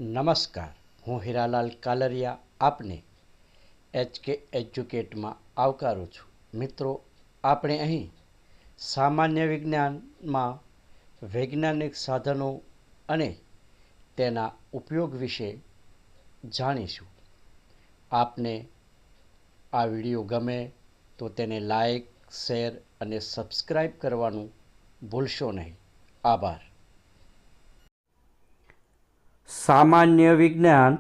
નમસ્કાર, હું હીરાલાલ કાલરિયા આપને HK એજ્યુકેટમાં આવકારું છું. મિત્રો, આપણે અહીં સામાન્ય વિજ્ઞાનમાં વૈજ્ઞાનિક સાધનો અને તેના ઉપયોગ વિશે જાણીશું. આપને આ વિડીયો ગમે તો તેને લાઈક, શેર અને સબસ્ક્રાઈબ કરવાનું ભૂલશો નહીં. આભાર. સામાન્ય વિજ્ઞાન,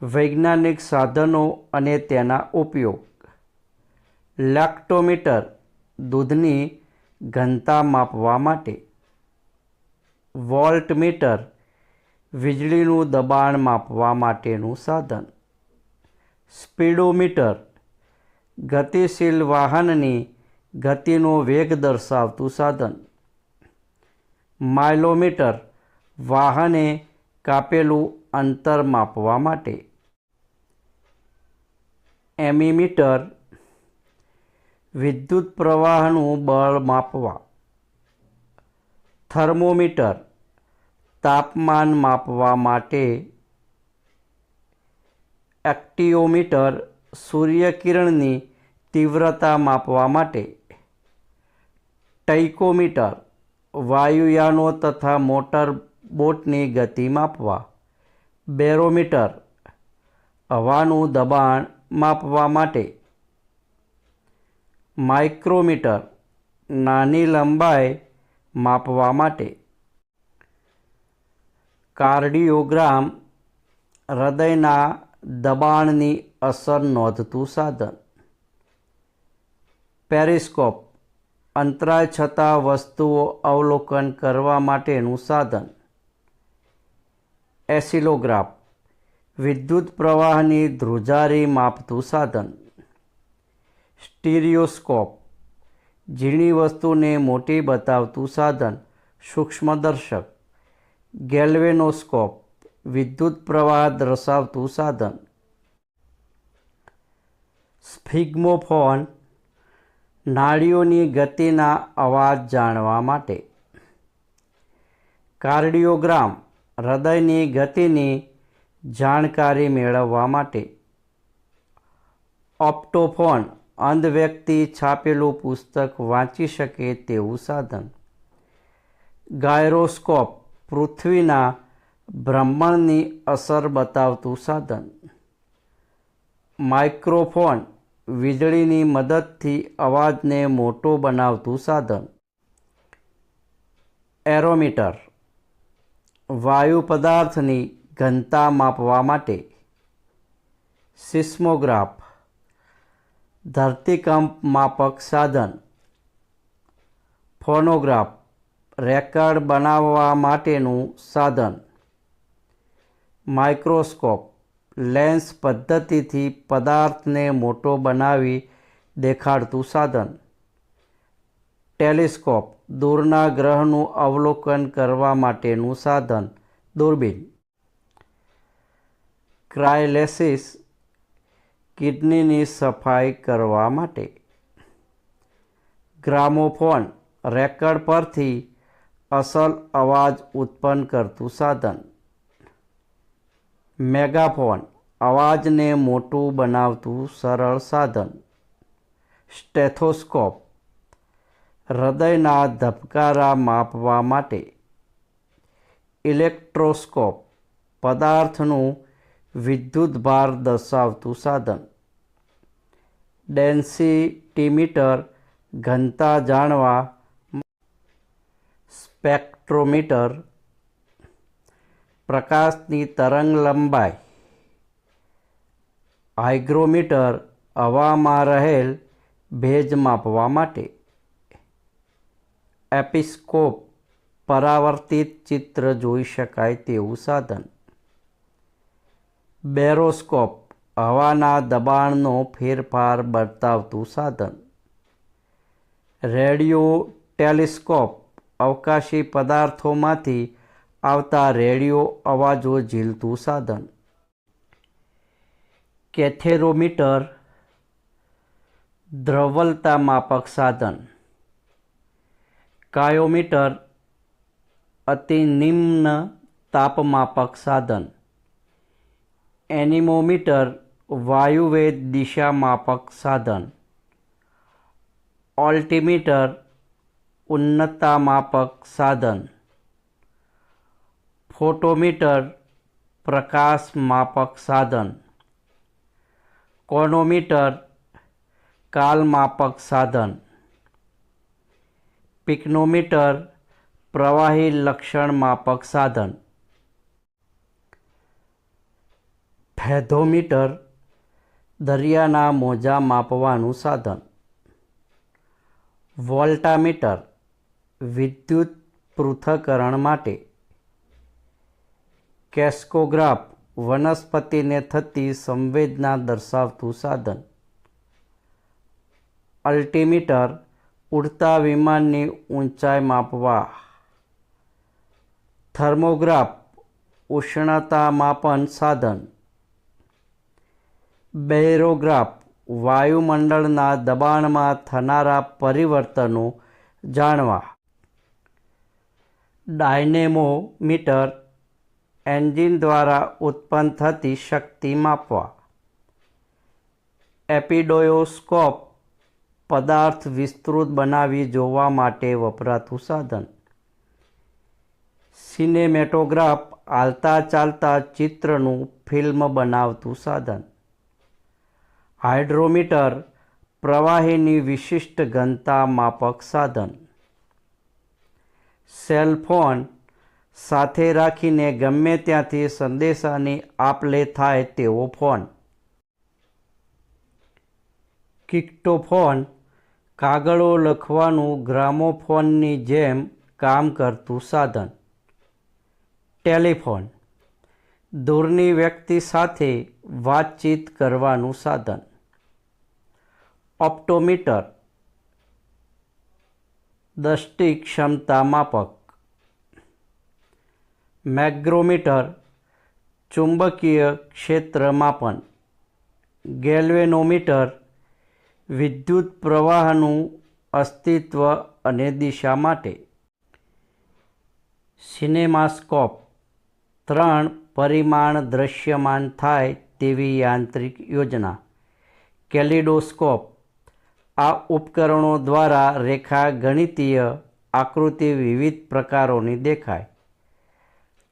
વૈજ્ઞાનિક સાધનો અને તેના ઉપયોગ. લેક્ટોમીટર દૂધની ઘનતા માપવા માટે. વોલ્ટમીટર વીજળીનું દબાણ માપવા માટેનું સાધન. સ્પીડોમીટર ગતિશીલ વાહનની ગતિનો વેગ દર્શાવતું સાધન. માઇલોમીટર વાહને કાપેલું અંતર માપવા માટે. એમીમીટર વિદ્યુત પ્રવાહનું બળ માપવા. થર્મોમીટર તાપમાન માપવા માટે. એક્ટિયોમીટર સૂર્યકિરણની તીવ્રતા માપવા માટે. ટાઇકોમીટર વાયુયાનો તથા મોટર બોટની ગતિ માપવા. બેરોમીટર હવાનું દબાણ માપવા માટે. માઇક્રોમીટર નાની લંબાઈ માપવા માટે. કાર્ડિયોગ્રામ હૃદયના દબાણની અસર નોંધતું સાધન. પેરિસ્કોપ અંતરાય છતાં વસ્તુઓ અવલોકન કરવા માટેનું સાધન. એસિલોગ્રાફ વિદ્યુત પ્રવાહની ધ્રુજારી માપતું સાધન. સ્ટીરિયોસ્કોપ ઝીણી વસ્તુને મોટી બતાવતું સાધન, સૂક્ષ્મદર્શક. ગેલ્વેનોસ્કોપ વિદ્યુત પ્રવાહ દર્શાવતું સાધન. સ્ફિગ્મોફોન નાડીઓની ગતિના અવાજ જાણવા માટે. કાર્ડિયોગ્રામ હૃદયની ગતિની જાણકારી મેળવવા માટે. ઓપ્ટોફોન અંધ વ્યક્તિ છાપેલું પુસ્તક વાંચી શકે તેવું સાધન. ગાયરોસ્કોપ પૃથ્વીના ભ્રમણની અસર બતાવતું સાધન. માઇક્રોફોન વીજળીની મદદથી અવાજને મોટો બનાવતું સાધન. એરોમીટર વાયુ પદાર્થની ઘનતા માપવા માટે. સિસ્મોગ્રાફ ધરતીકંપ માપક સાધન. ફોનોગ્રાફ રેકર્ડ બનાવવા માટેનું સાધન. માઇક્રોસ્કોપ લેન્સ પદ્ધતિથી પદાર્થને મોટો બનાવી દેખાડતું સાધન. ટેલિસ્કોપ દૂરના ગ્રહનું અવલોકન કરવા માટેનું સાધન, દૂરબીન. ક્રાયોલિસિસ કિડનીની સફાઈ કરવા માટે. ગ્રામોફોન રેકર્ડ પરથી અસલ અવાજ ઉત્પન્ન કરતું સાધન. મેગાફોન અવાજને મોટું બનાવતું સરળ સાધન. સ્ટેથોસ્કોપ હૃદયના ધબકારા માપવા માટે. ઇલેક્ટ્રોસ્કોપ પદાર્થનું વિદ્યુતભાર દર્શાવતું સાધન. ડેન્સિટીમીટર ઘનતા જાણવા. સ્પેક્ટ્રોમીટર પ્રકાશની તરંગલંબાઈ. હાઇગ્રોમીટર હવામાં રહેલ ભેજ માપવા માટે. એપિસ્કોપ પરાવર્તિત ચિત્ર જોઈ શકાય તેવું સાધન. બેરોસ્કોપ હવાના દબાણનો ફેરફાર બતાવતું સાધન. રેડિયો ટેલિસ્કોપ અવકાશી પદાર્થોમાંથી આવતા રેડિયો અવાજો ઝીલતું સાધન. કેથેરોમીટર દ્રવ્યતા માપક સાધન. કાયોમીટર અતિ નિમ્ન તાપમાપક સાધન. એનિમોમીટર વાયુવેગ દિશા માપક સાધન. ઓલ્ટિમીટર ઉન્નતા માપક સાધન. ફોટોમીટર પ્રકાશ માપક સાધન. કોનોમીટર કાલ માપક સાધન. પિકનોમીટર પ્રવાહી લક્ષણ માપક સાધન. ફેધોમીટર દરિયાના મોજા માપવાનું સાધન. વોલ્ટામીટર વિદ્યુત પૃથ્થકરણ માટે. કેસ્કોગ્રાફ વનસ્પતિને થતી સંવેદના દર્શાવતું સાધન. અલ્ટિમીટર ઉડતા વિમાનની ઊંચાઈ માપવા. થર્મોગ્રાફ ઉષ્ણતા માપન સાધન. બેરોગ્રાફ વાયુમંડળના દબાણમાં થનારા પરિવર્તનો જાણવા. ડાયનેમોમીટર એન્જિન દ્વારા ઉત્પન્ન થતી શક્તિ માપવા. એપિડોયોસ્કોપ પદાર્થ વિસ્તૃત બનાવી જોવા માટે વપરાતું સાધન. સિનેમેટોગ્રાફ હાલતા ચાલતા ચિત્રનું ફિલ્મ બનાવતું સાધન. હાઇડ્રોમીટર પ્રવાહીની વિશિષ્ટ ઘનતા માપક સાધન. સેલફોન સાથે રાખીને ગમે ત્યાંથી સંદેશાની આપ-લે થાય તેવો ફોન. કિક્ટોફોન કાગળો લખવાનું ગ્રામોફોનની જેમ કામ કરતું સાધન. ટેલિફોન દૂરની વ્યક્તિ સાથે વાતચીત કરવાનું સાધન. ઓપ્ટોમીટર દૃષ્ટિ ક્ષમતા માપક. મેગ્નેટોમીટર ચુંબકીય ક્ષેત્ર માપન. ગેલ્વેનોમીટર વિદ્યુત પ્રવાહનું અસ્તિત્વ અને દિશા માટે. સિનેમાસ્કોપ 3 પરિમાણ દૃશ્યમાન થાય તેવી યાંત્રિક યોજના. કેલિડોસ્કોપ આ ઉપકરણો દ્વારા રેખા ગણિતીય આકૃતિ વિવિધ પ્રકારોની દેખાય.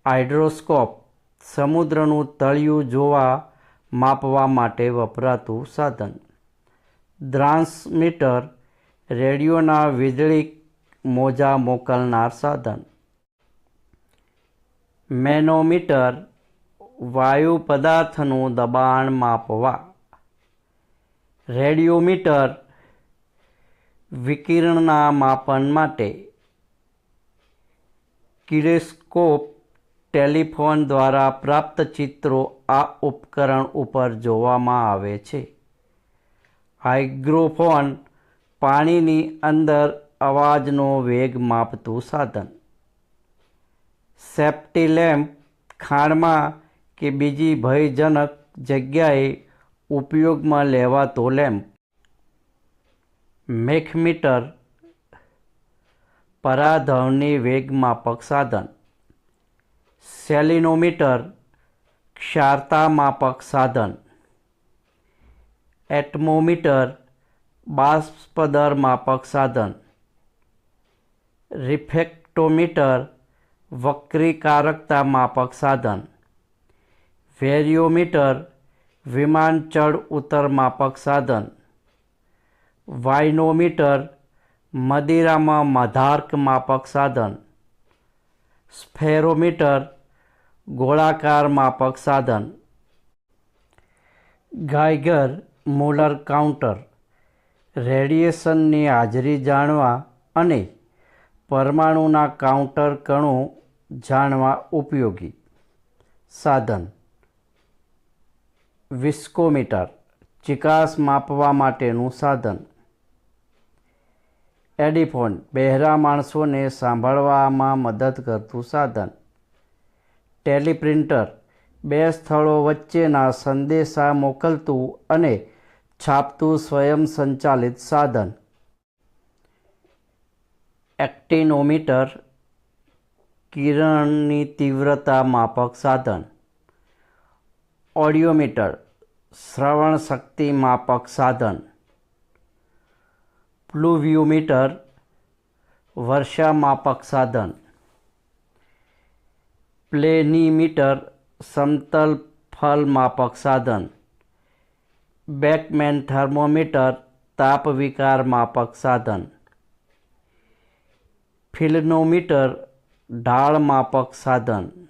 હાઇડ્રોસ્કોપ સમુદ્રનું તળિયું જોવા માપવા માટે વપરાતું સાધન. ટ્રાન્સમીટર રેડિયોના વીજળી મોજા મોકલનાર સાધન. મેનોમીટર વાયુ પદાર્થનું દબાણ માપવા. રેડિયોમીટર વિકિરણના માપન માટે. કિનેસ્કોપ ટેલિફોન દ્વારા પ્રાપ્ત ચિત્રો આ ઉપકરણ ઉપર જોવામાં આવે છે. હાઇગ્રોફોન પાણીની અંદર અવાજનો વેગ માપતું સાધન. સેફ્ટી લેમ્પ ખાણમાં કે બીજી ભયજનક જગ્યાએ ઉપયોગમાં લેવાતો લેમ્પ. મેખમીટર પરાધ્વનિ વેગ માપક સાધન. સેલિનોમીટર ક્ષારતા માપક સાધન. એટમોમીટર બાષ્પદર માપક સાધન. રિફ્રેક્ટોમીટર વક્રીકારકતા માપક સાધન. વેરિયોમીટર વિમાન ચડ ઉતર માપક સાધન. વાઇનોમીટર મદિરામાં મધાર્ક માપક સાધન. સ્ફેરોમીટર ગોળાકાર માપક સાધન. ગાઇગર મૂલર કાઉન્ટર રેડિયેશનની હાજરી જાણવા અને પરમાણુના કાઉન્ટર કણો જાણવા ઉપયોગી સાધન. વિસ્કોમીટર ચિકાસ માપવા માટેનું સાધન. એડિફોન બહેરા માણસોને સાંભળવામાં મદદ કરતું સાધન. ટેલિપ્રિન્ટર 2 સ્થળો વચ્ચેના સંદેશા મોકલતું અને છાપતું સ્વયં સંચાલિત સાધન. એક્ટિનોમીટર કિરણની તીવ્રતા માપક સાધન. ઓડિયોમીટર શ્રવણ શક્તિ માપક સાધન. પ્લુવિયોમીટર વર્ષા માપક સાધન. પ્લેનીમીટર સમતલ ફલ માપક સાધન. બેકમેન થર્મોમીટર તાપ વિકાર માપક સાધન. ફિલ્નોમીટર ઢાળ માપક સાધન.